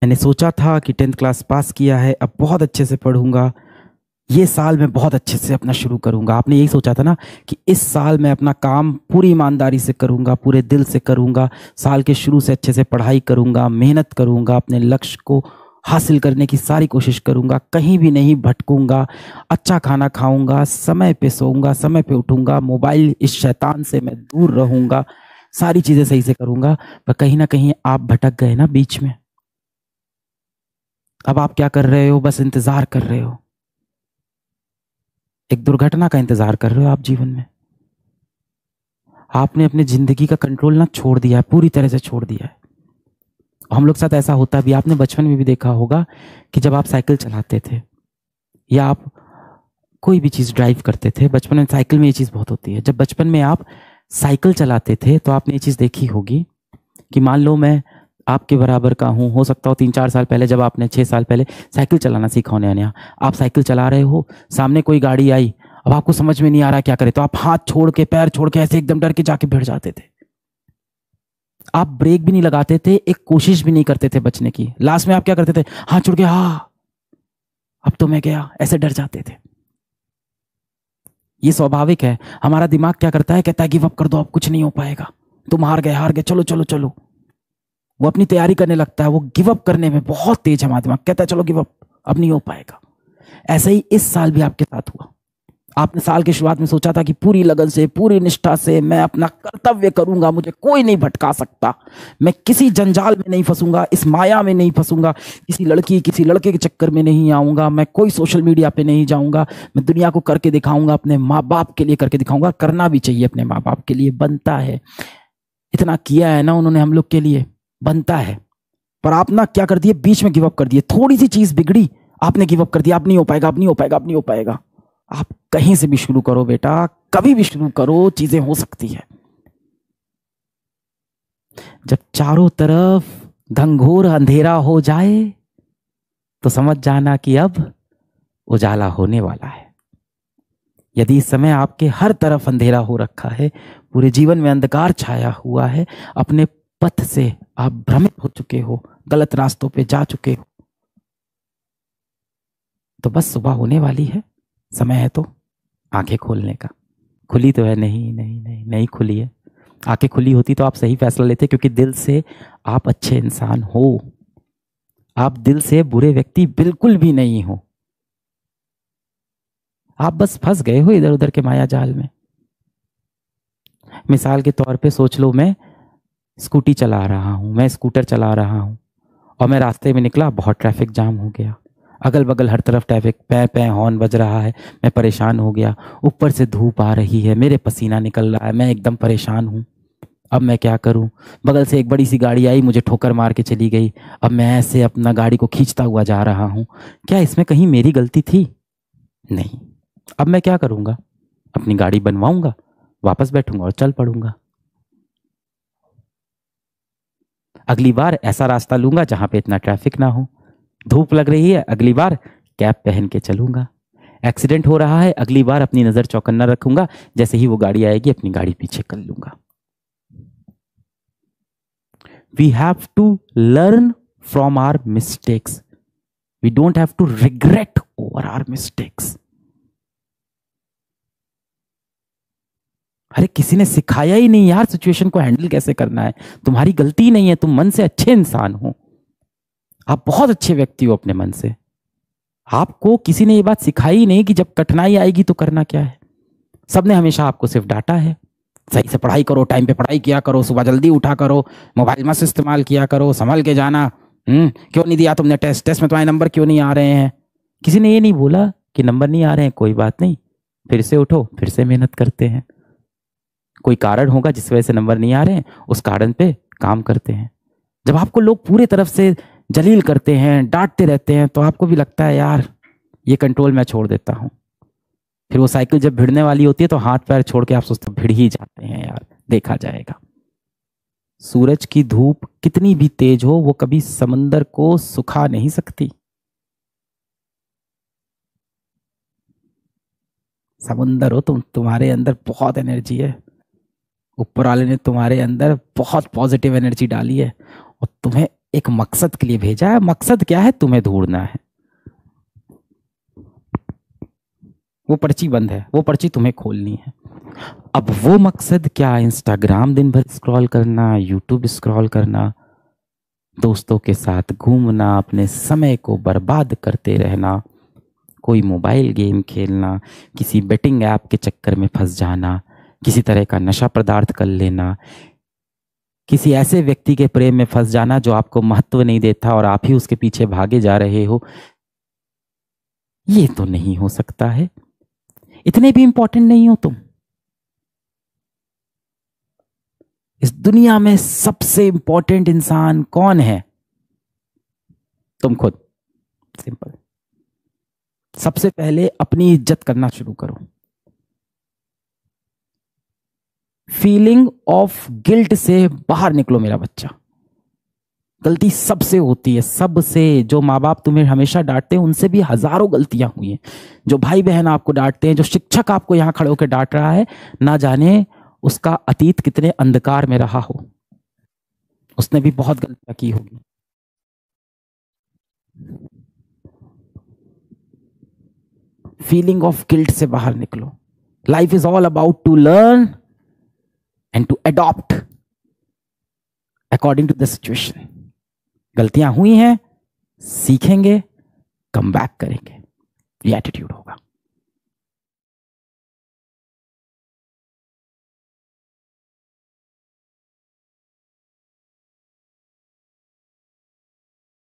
मैंने सोचा था कि 10th क्लास पास किया है, अब बहुत अच्छे से पढ़ूंगा, ये साल मैं बहुत अच्छे से अपना शुरू करूंगा। आपने यही सोचा था ना कि इस साल मैं अपना काम पूरी ईमानदारी से करूंगा, पूरे दिल से करूंगा, साल के शुरू से अच्छे से पढ़ाई करूंगा, मेहनत करूंगा, अपने लक्ष्य को हासिल करने की सारी कोशिश करूंगा, कहीं भी नहीं भटकूंगा, अच्छा खाना खाऊंगा, समय पे सोऊंगा, समय पे उठूंगा, मोबाइल इस शैतान से मैं दूर रहूंगा, सारी चीजें सही से करूंगा। पर कहीं ना कहीं आप भटक गए ना बीच में। अब आप क्या कर रहे हो? बस इंतजार कर रहे हो, एक दुर्घटना का इंतजार कर रहे हो आप जीवन में। आपने अपनी जिंदगी का कंट्रोल ना छोड़ दिया है, पूरी तरह से छोड़ दिया है। हम लोग के साथ ऐसा होता भी, आपने बचपन में भी देखा होगा कि जब आप साइकिल चलाते थे या आप कोई भी चीज ड्राइव करते थे, बचपन में साइकिल में ये चीज बहुत होती है। जब बचपन में आप साइकिल चलाते थे तो आपने ये चीज देखी होगी कि मान लो मैं आपके बराबर का हूं, हो सकता हो 3-4 साल पहले, जब आपने 6 साल पहले साइकिल चलाना सीखा होने नया, आप साइकिल चला रहे हो, सामने कोई गाड़ी आई, अब आपको समझ में नहीं आ रहा क्या करे, तो आप हाथ छोड़ के, पैर छोड़ के, ऐसे एकदम डर के जाके भिड़ जाते थे। आप ब्रेक भी नहीं लगाते थे, एक कोशिश भी नहीं करते थे बचने की। लास्ट में आप क्या करते थे? हाथ छोड़ के, हाँ अब तो मैं गया, ऐसे डर जाते थे। ये स्वाभाविक है। हमारा दिमाग क्या करता है? कहता है गिव अप कर दो, अब कुछ नहीं हो पाएगा, तुम हार गए, हार गए, चलो चलो चलो। वो अपनी तैयारी करने लगता है, वो गिव अप करने में बहुत तेज है हमारा दिमाग, कहता है चलो गिव अप, अब नहीं हो पाएगा। ऐसे ही इस साल भी आपके साथ हुआ। आपने साल की शुरुआत में सोचा था कि पूरी लगन से, पूरी निष्ठा से मैं अपना कर्तव्य करूंगा, मुझे कोई नहीं भटका सकता, मैं किसी जंजाल में नहीं फंसूंगा, इस माया में नहीं फंसूंगा, किसी लड़की किसी लड़के के चक्कर में नहीं आऊंगा, मैं कोई सोशल मीडिया पे नहीं जाऊंगा, मैं दुनिया को करके दिखाऊंगा, अपने माँ बाप के लिए करके दिखाऊंगा। करना भी चाहिए, अपने माँ बाप के लिए बनता है, इतना किया है ना उन्होंने हम लोग के लिए, बनता है। पर आप ना क्या कर दिए? बीच में गिव अप कर दिए, थोड़ी सी चीज बिगड़ी, आपने गिव अप कर दिया, अब नहीं हो पाएगा, अब नहीं हो पाएगा, अब नहीं हो पाएगा। आप कहीं से भी शुरू करो बेटा, कभी भी शुरू करो, चीजें हो सकती है। जब चारों तरफ घंघोर अंधेरा हो जाए तो समझ जाना कि अब उजाला होने वाला है। यदि इस समय आपके हर तरफ अंधेरा हो रखा है, पूरे जीवन में अंधकार छाया हुआ है, अपने पथ से आप भ्रमित हो चुके हो, गलत रास्तों पे जा चुके हो, तो बस सुबह होने वाली है, समय है तो आंखें खोलने का। खुली तो है? नहीं नहीं नहीं, नहीं खुली है। आंखें खुली होती तो आप सही फैसला लेते, क्योंकि दिल से आप अच्छे इंसान हो, आप दिल से बुरे व्यक्ति बिल्कुल भी नहीं हो। आप बस फंस गए हो इधर उधर के माया जाल में। मिसाल के तौर पे सोच लो, मैं स्कूटी चला रहा हूं, मैं स्कूटर चला रहा हूं, और मैं रास्ते में निकला, बहुत ट्रैफिक जाम हो गया, अगल बगल हर तरफ ट्रैफिक, पै पै हॉर्न बज रहा है, मैं परेशान हो गया, ऊपर से धूप आ रही है, मेरे पसीना निकल रहा है, मैं एकदम परेशान हूं। अब मैं क्या करूं? बगल से एक बड़ी सी गाड़ी आई, मुझे ठोकर मार के चली गई। अब मैं ऐसे अपना गाड़ी को खींचता हुआ जा रहा हूं। क्या इसमें कहीं मेरी गलती थी? नहीं। अब मैं क्या करूंगा? अपनी गाड़ी बनवाऊंगा, वापस बैठूंगा और चल पड़ूंगा। अगली बार ऐसा रास्ता लूंगा जहां पे इतना ट्रैफिक ना हो। धूप लग रही है, अगली बार कैप पहन के चलूंगा। एक्सीडेंट हो रहा है, अगली बार अपनी नजर चौकन्ना रखूंगा, जैसे ही वो गाड़ी आएगी अपनी गाड़ी पीछे कर लूंगा। We have to learn from our mistakes. We don't have to regret over our mistakes. अरे किसी ने सिखाया ही नहीं यार सिचुएशन को हैंडल कैसे करना है। तुम्हारी गलती नहीं है, तुम मन से अच्छे इंसान हो, आप बहुत अच्छे व्यक्ति हो अपने मन से। आपको किसी ने ये बात सिखाई ही नहीं कि जब कठिनाई आएगी तो करना क्या है। सबने हमेशा आपको सिर्फ डांटा है, सही से पढ़ाई करो, टाइम पे पढ़ाई किया करो, सुबह जल्दी उठा करो, मोबाइल मत इस्तेमाल किया करो, संभल के जाना, क्यों नहीं दिया तुमने टेस्ट, टेस्ट में तुम्हारे नंबर क्यों नहीं आ रहे हैं। किसी ने ये नहीं बोला कि नंबर नहीं आ रहे हैं, कोई बात नहीं, फिर से उठो, फिर से मेहनत करते हैं। कोई कारण होगा जिस वजह से नंबर नहीं आ रहे हैं, उस कारण पे काम करते हैं। जब आपको लोग पूरी तरफ से जलील करते हैं, डांटते रहते हैं, तो आपको भी लगता है यार ये कंट्रोल मैं छोड़ देता हूं। फिर वो साइकिल जब भिड़ने वाली होती है तो हाथ पैर छोड़ के आप सोचते भिड़ ही जाते हैं, यार देखा जाएगा। सूरज की धूप कितनी भी तेज हो, वो कभी समंदर को सुखा नहीं सकती। समुंदर हो तुम, तुम्हारे अंदर बहुत एनर्जी है, ऊपर वाले ने तुम्हारे अंदर बहुत पॉजिटिव एनर्जी डाली है, और तुम्हें एक मकसद के लिए भेजा है। मकसद क्या है? तुम्हें ढूंढना है। वो पर्ची बंद है, वो पर्ची तुम्हें खोलनी है। अब वो मकसद क्या? इंस्टाग्राम दिन भर स्क्रॉल करना, यूट्यूब स्क्रॉल करना, दोस्तों के साथ घूमना, अपने समय को बर्बाद करते रहना, कोई मोबाइल गेम खेलना, किसी बेटिंग ऐप के चक्कर में फंस जाना, किसी तरह का नशा पदार्थ कर लेना, किसी ऐसे व्यक्ति के प्रेम में फंस जाना जो आपको महत्व नहीं देता और आप ही उसके पीछे भागे जा रहे हो। ये तो नहीं हो सकता है। इतने भी इंपॉर्टेंट नहीं हो तुम। इस दुनिया में सबसे इंपॉर्टेंट इंसान कौन है? तुम खुद। सिंपल। सबसे पहले अपनी इज्जत करना शुरू करो। फीलिंग ऑफ गिल्ट से बाहर निकलो मेरा बच्चा। गलती सबसे होती है, सबसे। जो माँ बाप तुम्हें हमेशा डांटते हैं उनसे भी हजारों गलतियां हुई हैं। जो भाई बहन आपको डांटते हैं, जो शिक्षक आपको यहां खड़े होकर डांट रहा है, ना जाने उसका अतीत कितने अंधकार में रहा हो। उसने भी बहुत गलतियां की होगी। फीलिंग ऑफ गिल्ट से बाहर निकलो। Life is all about to learn and to adopt according to the situation. गलतियां हुई हैं, सीखेंगे, कम बैक करेंगे। ये एटीट्यूड हो।